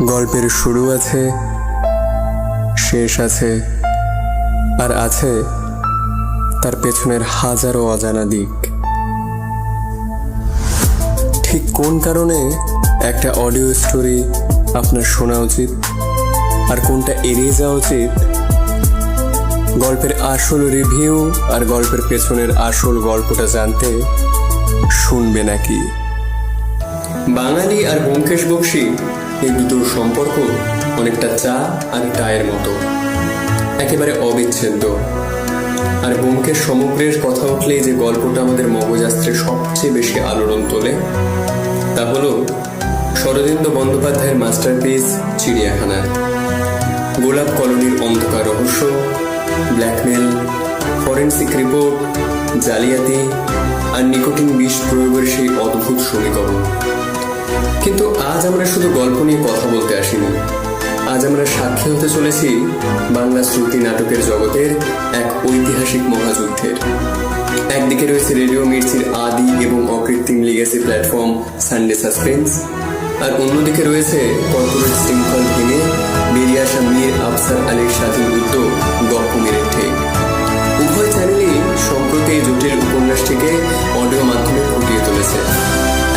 গল্পের শুরু আছে, শেষ আছে, আর আছে তার পেছনের হাজারো অজানা দিক। ঠিক কোন কারণে একটা অডিও স্টোরি আপনার শোনা উচিত আর কোনটা এড়িয়ে যাওয়া উচিত, গল্পের আসল রিভিউ আর গল্পের পেছনের আসল গল্পটা জানতে শুনবে নাকি? বাঙালি আর ব্যোমকেশ বক্সী এই দুটোর সম্পর্ক অনেকটা চা আর টায়ের মতো, একেবারে অবিচ্ছেদ্য। আর ব্যোমকেশ সমগ্রের কথা উঠলেই যে গল্পটা আমাদের মগজাস্ত্রে সবচেয়ে বেশি আলোড়ন তোলে তা হলো শরদিন্দু বন্দ্যোপাধ্যায়ের মাস্টারপিস চিড়িয়াখানা। গোলাপ কলোনির অন্ধকার রহস্য, ব্ল্যাকমেল, ফরেন্সিক রিপোর্ট, জালিয়াতি আর নিকোটিন বিষ প্রয়োগের সেই অদ্ভুত সমীকরণ। কিন্তু আজ আমরা শুধু গল্প নিয়ে কথা বলতে আসিনি। আজ আমরা সাক্ষী হতে চলেছি বাংলা শ্রুতি নাটকের জগতের এক ঐতিহাসিক মহাযুদ্ধের। একদিকে রয়েছে রেডিও মির্চির আদি এবং অকৃত্রিম লিগেসি প্ল্যাটফর্ম সানডে সাসপেন্স, আর অন্যদিকে রয়েছে কর্পোরেট শৃঙ্খল ভেঙে বেরিয়ে আসা মীর আফসার আলীর স্বাধীন উদ্যোগ গপ্প মীরের ঠেক। উভয় চ্যানেলই সম্প্রতি এই জটিল উপন্যাসটিকে অডিও মাধ্যমে ফুটিয়ে তুলেছে।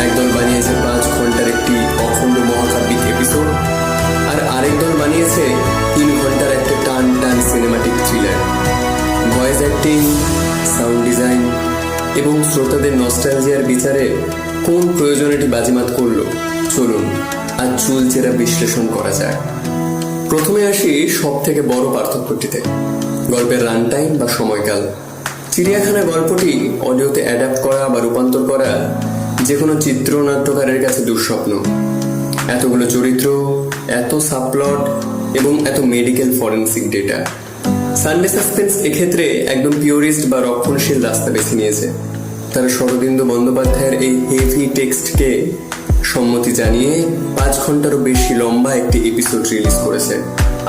একদল বানিয়েছে 5 ঘন্টার একটি অখণ্ড মহাকাব্যিক এপিসোড, আর আরেক দল বানিয়েছে 3 ঘন্টার একটা টান টান cinematic thriller. Voice acting, sound design এবং শ্রোতাদের নস্টালজিয়ার বিচারে কোন প্রয়োজনীয়টি বাজিমাত করলো, চলুন আজ চুলচেরা বিশ্লেষণ করা যায়। প্রথমে আসি সব থেকে বড় পার্থক্যটিতে, গল্পের রান টাইম বা সময়কাল। চিড়িয়াখানা গল্পটি অডিওতে অ্যাডাপ্ট করা বা রূপান্তর করা যে কোনো চিত্রনাট্যকারের কাছে দুঃস্বপ্ন। এতগুলো চরিত্র, এত সাবপ্লট এবং এত medical forensic data. Sunday suspense এক্ষেত্রে একদম পিওরিস্ট বা রক্ষণশীল রাস্তা বেছে নিয়েছে। তারা শরদিন্দু বন্দ্যোপাধ্যায়ের এই হেভি টেক্সটকে সম্মতি জানিয়ে 5 ঘন্টারও বেশি লম্বা একটি এপিসোড রিলিজ করেছে।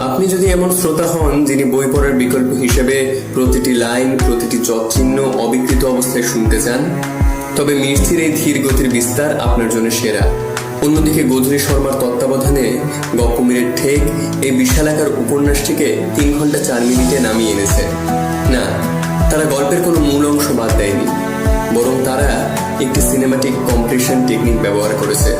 আপনি যদি এমন শ্রোতা হন যিনি বই পড়ার বিকল্প হিসেবে প্রতিটি লাইন, প্রতিটি যৎচিহ্ন অবিকৃত অবস্থায় শুনতে চান, তবে মির্চির এই ধীর গতির বিস্তার আপনার জন্য সেরা। অন্যদিকে গোধূলি শর্মার তত্ত্বাবধানে গপ্প মীরের ঠেক এই বিশালাকার উপন্যাসটিকে 3 ঘন্টা 4 মিনিটে নামিয়ে এনেছে। না, তারা গল্পের কোনো মূল অংশ বাদ দেয়নি, বরং তারা একটি সিনেমাটিক কম্প্রেশন টেকনিক ব্যবহার করেছে।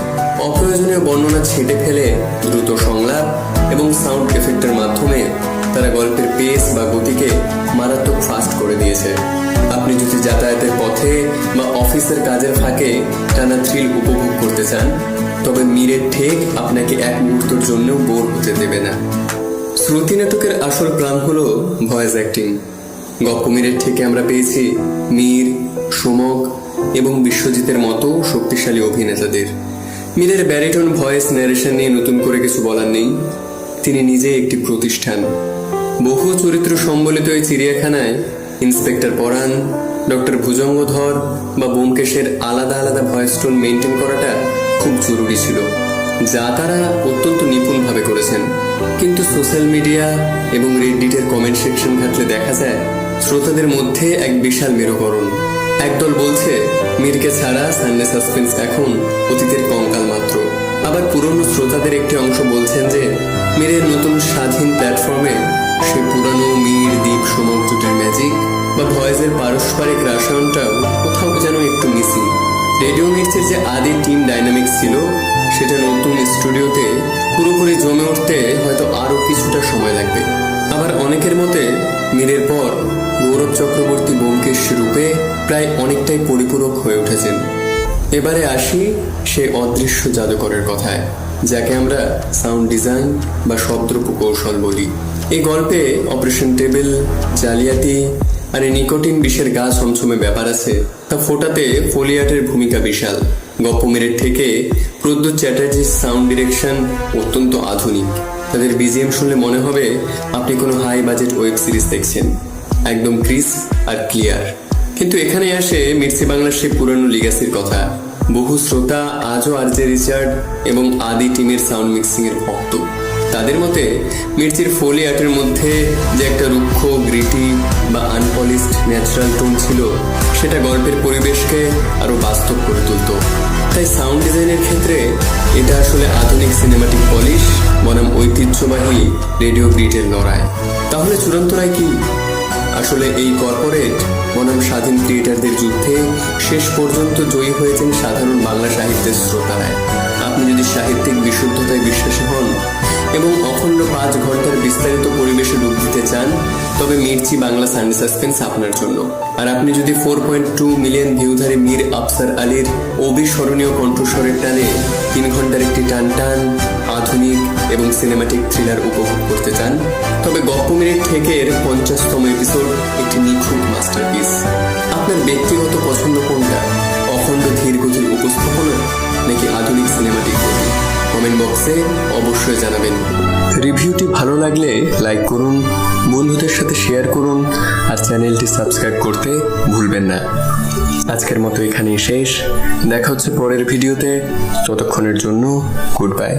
অপ্রয়োজনীয় বর্ণনা ছেটে ফেলে দ্রুত সংলাপ এবং সাউন্ড এফেক্টের মাধ্যমে তারা গল্পের পেস বা গতিকে মারাত্মক ফাস্ট করে দিয়েছে। আপনি যদি যাতায়াতের পথে বা অফিসের কাজের ফাঁকে টানা থ্রিল উপভোগ করতে চান, তবে মীরের ঠেক আপনাকে এক মুহূর্তের জন্যও বোর হতে দেবে না। শ্রুতি নাটকের আসল প্রাণ হলো ভয়েস অ্যাক্টিং। গপ্প মীরের ঠেকে আমরা পেয়েছি মীর, সুমক এবং বিশ্বজিতের মতো শক্তিশালী অভিনেতাদের। মীরের ব্যারিটন ভয়েস ন্যারেশন নিয়ে নতুন করে কিছু বলার নেই, তিনি নিজে একটি প্রতিষ্ঠান। বহু চরিত্র সম্বলিত এই চিড়িয়াখানায় ইন্সপেক্টর পরাণ, ডক্টর ভুজঙ্গধর বা ব্যোমকেশের আলাদা আলাদা ভয়েস টোন মেনটেন করাটা খুব জরুরি ছিল, যা তারা অত্যন্ত নিপুণভাবে করেছেন। কিন্তু সোশ্যাল মিডিয়া এবং রেডিটের কমেন্ট সেকশন ঘাটলে দেখা যায় শ্রোতাদের মধ্যে এক বিশাল মেরুকরণ। একদল বলছে মীরকে ছাড়া সানডে সাসপেন্স এখন অতীতের কঙ্কাল মাত্র। আবার পুরনো শ্রোতাদের একটি অংশ বলছেন যে মীরের নতুন স্বাধীন প্ল্যাটফর্মে সে পুরানো মীর দ্বীপ সমক জুটের ম্যাজিক বা ভয়েসের পারস্পরিক রাসায়নটাও কোথাও যেন একটু মিসিং। রেডিও মির্চের যে আদি টিম ডাইনামিক্স ছিল, সেটা নতুন স্টুডিওতে পুরোপুরি জমে উঠতে হয়তো আরো কিছুটা সময় লাগবে। আবার অনেকের মতে মীরের পর গৌরব চক্রবর্তী ব্যোমকেশ রূপে প্রায় অনেকটাই পরিপূরক হয়ে উঠেছেন। এবারে আসি সেই অদৃশ্য জাদুকরের কথায়, যাকে আমরা সাউন্ড ডিজাইন বা শব্দ কৌশল বলি। এই গল্পে অপারেশন টেবিল, জালিয়াতি আর এই নিকোটিন বিষের গা ছমছমে ব্যাপার আছে, তা ফোটাতে ফোলিয়াটের ভূমিকা বিশাল। গপ্প মীরের থেকে প্রদ্যুৎ চ্যাটার্জির সাউন্ড ডিরেকশন অত্যন্ত আধুনিক। তাদের বিজিএম শুনলে মনে হবে আপনি কোনো হাই বাজেট ওয়েব সিরিজ দেখছেন, একদম ক্রিস্প আর ক্লিয়ার। কিন্তু এখানে আসে মির্চি বাংলার সেই পুরানো লিগাসির কথা। বহু শ্রোতা আজও আরজে রিচার্ড এবং আদি টিমের সাউন্ড মিক্সিং এর ভক্ত। তাদের মতে মির্চির ফোলি আর্টের মধ্যে যে একটা রুক্ষ, গ্রিটি বা আনপলিশড ন্যাচারাল টোন ছিল, সেটা গল্পের পরিবেশকে আরো বাস্তব করে তুলত। তাই সাউন্ড ডিজাইনের ক্ষেত্রে এটা আসলে আধুনিক সিনেমাটিক পলিশ বনাম ঐতিহ্যবাহী রেডিও গ্রিডের লড়াই। তাহলে চূড়ান্ত রায় কি? আসলে এই কর্পোরেট বনাম স্বাধীন ক্রিয়েটারদের যুদ্ধে শেষ পর্যন্ত জয়ী হয়েছেন সাধারণ বাংলা সাহিত্যের শ্রোতারায়। আপনি যদি সাহিত্যিক বিশুদ্ধতায় বিশ্বাসী হন এবং অখণ্ড 5 ঘন্টার বিস্তারিত পরিবেশে ডুব দিতে চান, তবে মির্চি বাংলা সানডে সাসপেন্স আপনার জন্য। আর আপনি যদি 4.2 মিলিয়ন ভিউধারী মীর আফসার আলীর অবিস্মরণীয় কণ্ঠস্বরের টানে 3 ঘন্টার একটি টানটান আধুনিক এবং সিনেমাটিক থ্রিলার উপভোগ করতে চান, তবে গপ্প মিনিট ঠেকের 50তম এপিসোড একটি নিখুঁত মাস্টারপিস। আপনার ব্যক্তিগত পছন্দ কোনটা? অখণ্ড ধীর গতির উপস্থাপনা নাকি আধুনিক সিনেমাটিক গতি? কমেন্ট বক্সে অবশ্যই জানাবেন। রিভিউটি ভালো লাগলে লাইক করুন, বন্ধুদের সাথে শেয়ার করুন, আর চ্যানেলটি সাবস্ক্রাইব করতে ভুলবেন না। আজকের মতো এখানেই শেষ। দেখা হচ্ছে পরের ভিডিওতে। ততক্ষণের জন্য গুড বাই।